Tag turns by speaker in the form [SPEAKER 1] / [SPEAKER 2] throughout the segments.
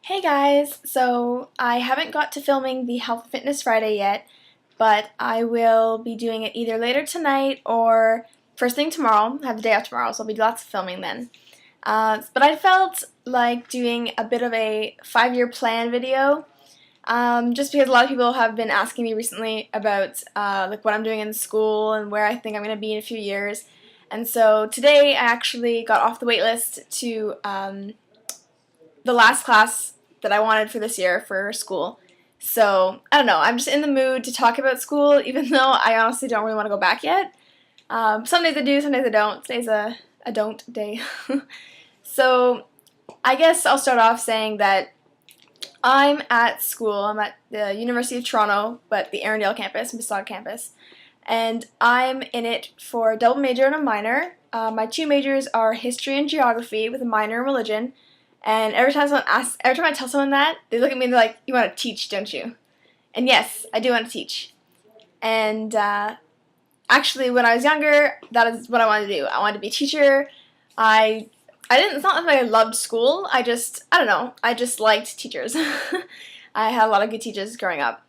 [SPEAKER 1] Hey guys, so I haven't got to filming the Health and Fitness Friday yet, but I will be doing it either later tonight or first thing tomorrow. I have the day off tomorrow, so I'll be lots of filming then. But I felt like doing a bit of a 5-year plan video, just because a lot of people have been asking me recently about like what I'm doing in school and where I think I'm going to be in a few years. And so today I actually got off the wait list to the last class that I wanted for this year for school. So, I don't know, I'm just in the mood to talk about school, even though I honestly don't really want to go back yet. Some days I do, some days I don't. Today's a don't day. So, I guess I'll start off saying that I'm at school. I'm at the University of Toronto, but the Arundel campus, Mississauga campus. And I'm in it for a double major and a minor. My two majors are history and geography with a minor in religion. And every time I tell someone that, they look at me and they're like, "You want to teach, don't you?" And yes, I do want to teach. And actually, when I was younger, that is what I wanted to do. I wanted to be a teacher. I didn't. It's not that I loved school. I don't know. I just liked teachers. I had a lot of good teachers growing up.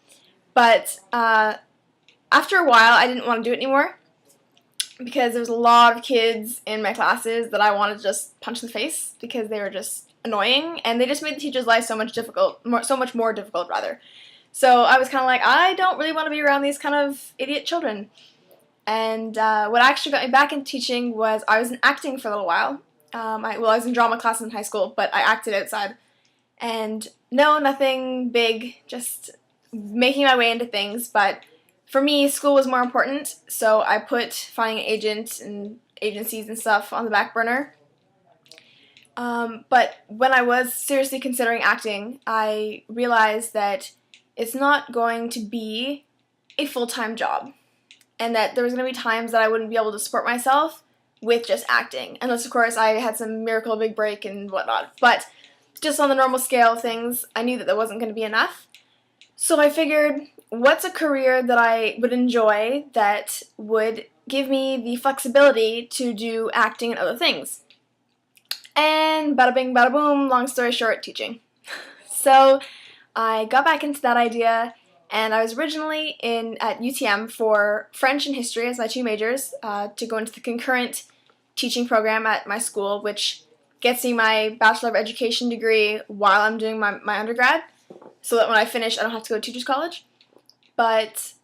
[SPEAKER 1] But after a while, I didn't want to do it anymore because there was a lot of kids in my classes that I wanted to just punch in the face because they were just annoying, and they just made the teacher's life so much more difficult rather. So I was kind of like, I don't really want to be around these kind of idiot children. And what actually got me back into teaching was I was in acting for a little while. I was in drama class in high school, but I acted outside. And no, nothing big, just making my way into things. But for me, school was more important, so I put finding an agent and agencies and stuff on the back burner. But when I was seriously considering acting, I realized that it's not going to be a full-time job, and that there was going to be times that I wouldn't be able to support myself with just acting, unless of course I had some miracle big break and whatnot. But just on the normal scale of things, I knew that that wasn't going to be enough. So I figured, what's a career that I would enjoy that would give me the flexibility to do acting and other things? And bada bing, bada boom, long story short, teaching. So I got back into that idea, and I was originally at UTM for French and history as my two majors to go into the concurrent teaching program at my school, which gets me my Bachelor of Education degree while I'm doing my undergrad, so that when I finish, I don't have to go to teacher's college. But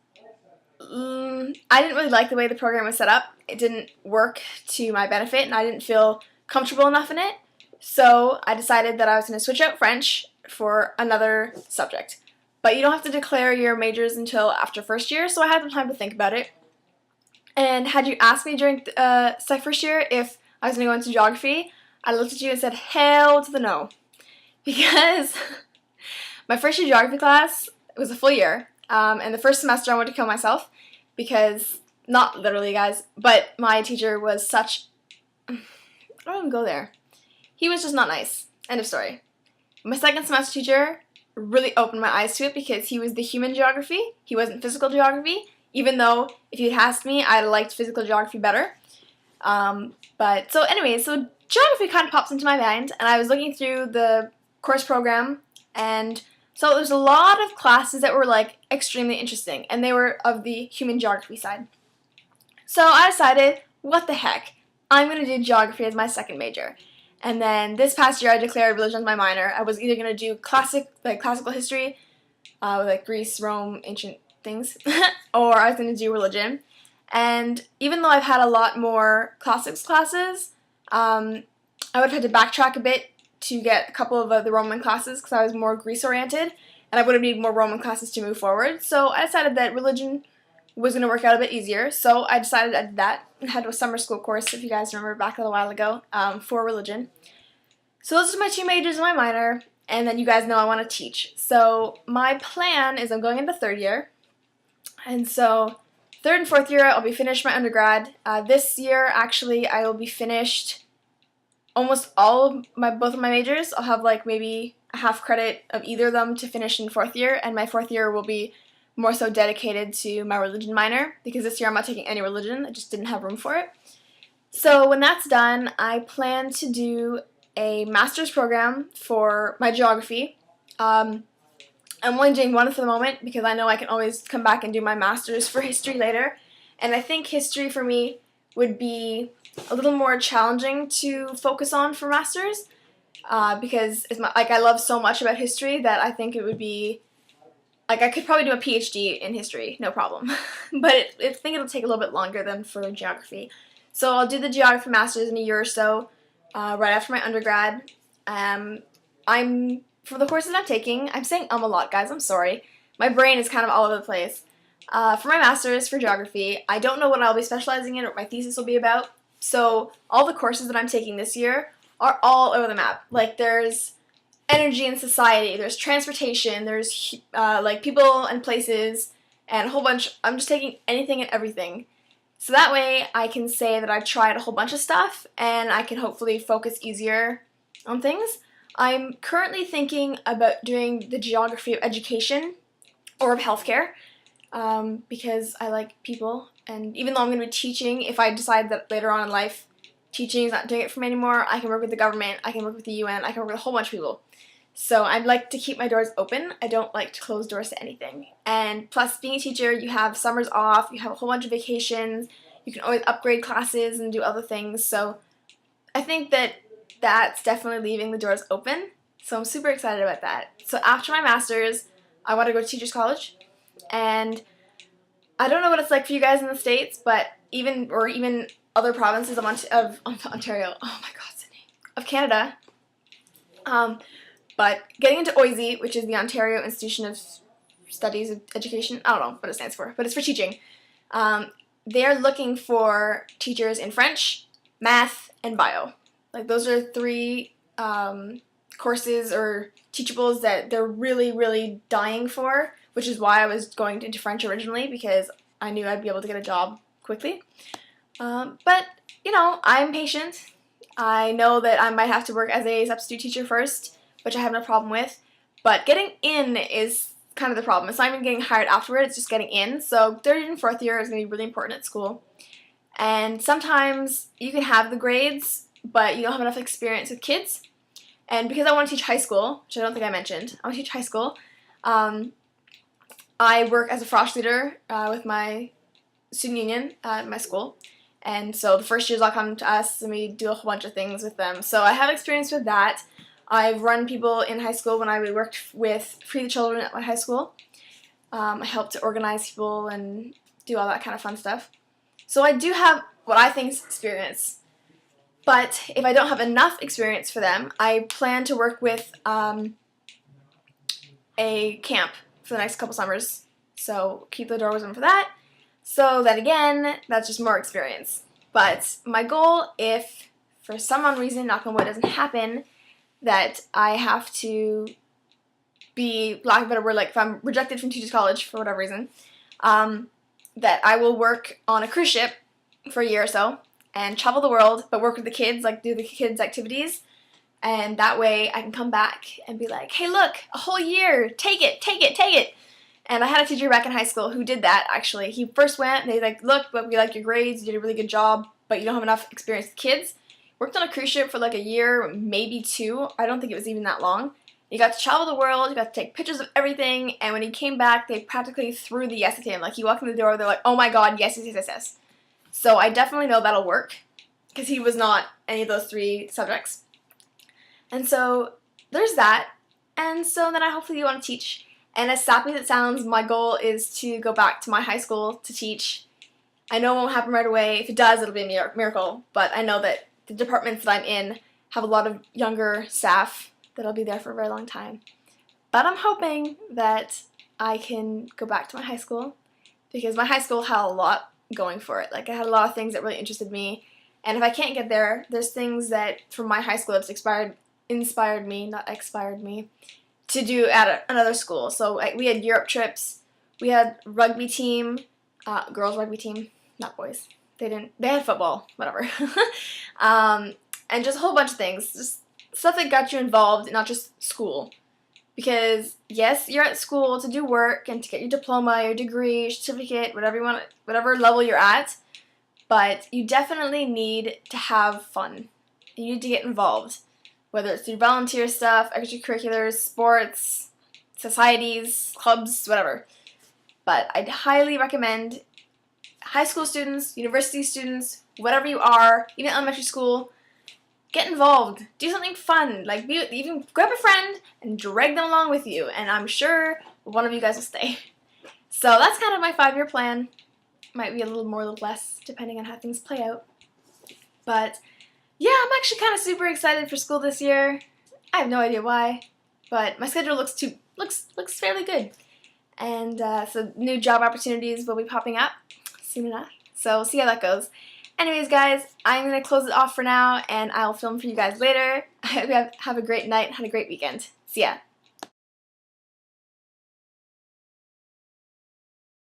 [SPEAKER 1] I didn't really like the way the program was set up. It didn't work to my benefit, and I didn't feel comfortable enough in it. So I decided that I was going to switch out French for another subject. But you don't have to declare your majors until after first year, so I had some time to think about it. And had you asked me during first year if I was going to go into geography, I looked at you and said, hell to the no. Because my first year geography class was a full year, and the first semester I wanted to kill myself because, not literally guys, but my teacher was such, I don't even go there. He was just not nice. End of story. My second semester teacher really opened my eyes to it because he was the human geography. He wasn't physical geography, even though if you'd asked me, I'd liked physical geography better. So geography kind of pops into my mind, and I was looking through the course program, and so there's a lot of classes that were like extremely interesting, and they were of the human geography side. So I decided, what the heck, I'm going to do geography as my second major. And then this past year I declared religion as my minor. I was either going to do classical history, like Greece, Rome, ancient things, or I was going to do religion. And even though I've had a lot more classics classes, I would have had to backtrack a bit to get a couple of the Roman classes because I was more Greece oriented, and I would have needed more Roman classes to move forward. So I decided that religion was going to work out a bit easier, so I decided I did that and had a summer school course, if you guys remember back a little while ago, for religion. So those are my two majors and my minor, and then you guys know I want to teach. So my plan is I'm going into third year, and so third and fourth year I'll be finished my undergrad. This year, actually, I will be finished almost both of my majors. I'll have like maybe a half credit of either of them to finish in fourth year, and my fourth year will be more so dedicated to my religion minor, because this year I'm not taking any religion, I just didn't have room for it. So when that's done, I plan to do a master's program for my geography, I'm only doing one for the moment because I know I can always come back and do my master's for history later. And I think history for me would be a little more challenging to focus on for master's because I love so much about history that I think it would be like I could probably do a PhD in history, no problem. But I think it'll take a little bit longer than for geography. So I'll do the geography master's in a year or so, right after my undergrad. For the courses I'm taking, I'm saying a lot, guys, I'm sorry. My brain is kind of all over the place. For my master's for geography, I don't know what I'll be specializing in or what my thesis will be about. So all the courses that I'm taking this year are all over the map. Like there's energy and society, there's transportation, there's like people and places, and a whole bunch. I'm just taking anything and everything. So that way I can say that I've tried a whole bunch of stuff and I can hopefully focus easier on things. I'm currently thinking about doing the geography of education or of healthcare because I like people, and even though I'm going to be teaching, if I decide that later on in life teaching is not doing it for me anymore, I can work with the government, I can work with the UN, I can work with a whole bunch of people. So I'd like to keep my doors open. I don't like to close doors to anything. And plus, being a teacher, you have summers off, you have a whole bunch of vacations, you can always upgrade classes and do other things. So I think that that's definitely leaving the doors open. So I'm super excited about that. So after my master's, I want to go to Teachers College. And I don't know what it's like for you guys in the States, but even other provinces of Ontario, oh my god, Sydney, of Canada. But getting into OISE, which is the Ontario Institution of Studies of Education, I don't know what it stands for, but it's for teaching. They're looking for teachers in French, math, and bio. Like those are three courses or teachables that they're really, really dying for, which is why I was going into French originally, because I knew I'd be able to get a job quickly. But, you know, I'm patient. I know that I might have to work as a substitute teacher first, which I have no problem with, but getting in is kind of the problem. It's not even getting hired afterward, it's just getting in. So third and fourth year is going to be really important at school. And sometimes you can have the grades, but you don't have enough experience with kids. And because I want to teach high school, which I don't think I mentioned, I want to teach high school, I work as a frosh leader with my student union at my school. And so the first years I'll come to us and we do a whole bunch of things with them. So I have experience with that. I've run people in high school when I worked with Free the Children at my high school. I helped to organize people and do all that kind of fun stuff. So I do have what I think is experience. But if I don't have enough experience for them, I plan to work with a camp for the next couple summers. So keep the doors open for that. So that again, that's just more experience. But my goal, if for some unknown reason, knock on wood, doesn't happen, that I have to be, lack of a better word, like if I'm rejected from Teachers College for whatever reason, that I will work on a cruise ship for a year or so and travel the world, but work with the kids, like do the kids' activities, and that way I can come back and be like, hey look, a whole year, take it, take it, take it. And I had a teacher back in high school who did that, actually. He first went, and he's like, look, but we like your grades, you did a really good job, but you don't have enough experience with kids. Worked on a cruise ship for like a year, maybe two. I don't think it was even that long. He got to travel the world, he got to take pictures of everything, and when he came back, they practically threw the yes at him. Like, he walked in the door, they're like, oh my god, yes, yes, yes, yes, yes. So I definitely know that'll work, because he was not any of those three subjects. And so there's that, and so then I hopefully want to teach. And as sappy as it sounds, my goal is to go back to my high school to teach. I know it won't happen right away. If it does, it'll be a miracle, but I know that the departments that I'm in have a lot of younger staff that'll be there for a very long time. But I'm hoping that I can go back to my high school, because my high school had a lot going for it. Like, I had a lot of things that really interested me, and if I can't get there, there's things that from my high school that's inspired me, not expired me, to do at another school. So we had Europe trips, we had rugby team, girls rugby team, not boys. They had football, whatever. And just a whole bunch of things. Just stuff that got you involved, not just school. Because, yes, you're at school to do work and to get your diploma, your degree, your certificate, whatever you want, whatever level you're at. But you definitely need to have fun. You need to get involved. whether it's through volunteer stuff, extracurriculars, sports, societies, clubs, whatever. But I'd highly recommend high school students, university students, whatever you are, even elementary school, get involved. Do something fun. Like, even grab a friend and drag them along with you, and I'm sure one of you guys will stay. So that's kind of my 5-year plan. Might be a little more, a little less, depending on how things play out. But yeah, I'm actually kind of super excited for school this year. I have no idea why, but my schedule looks fairly good. And so new job opportunities will be popping up soon enough. So we'll see how that goes. Anyways, guys, I'm going to close it off for now, and I'll film for you guys later. I hope you have a great night and had a great weekend. See ya.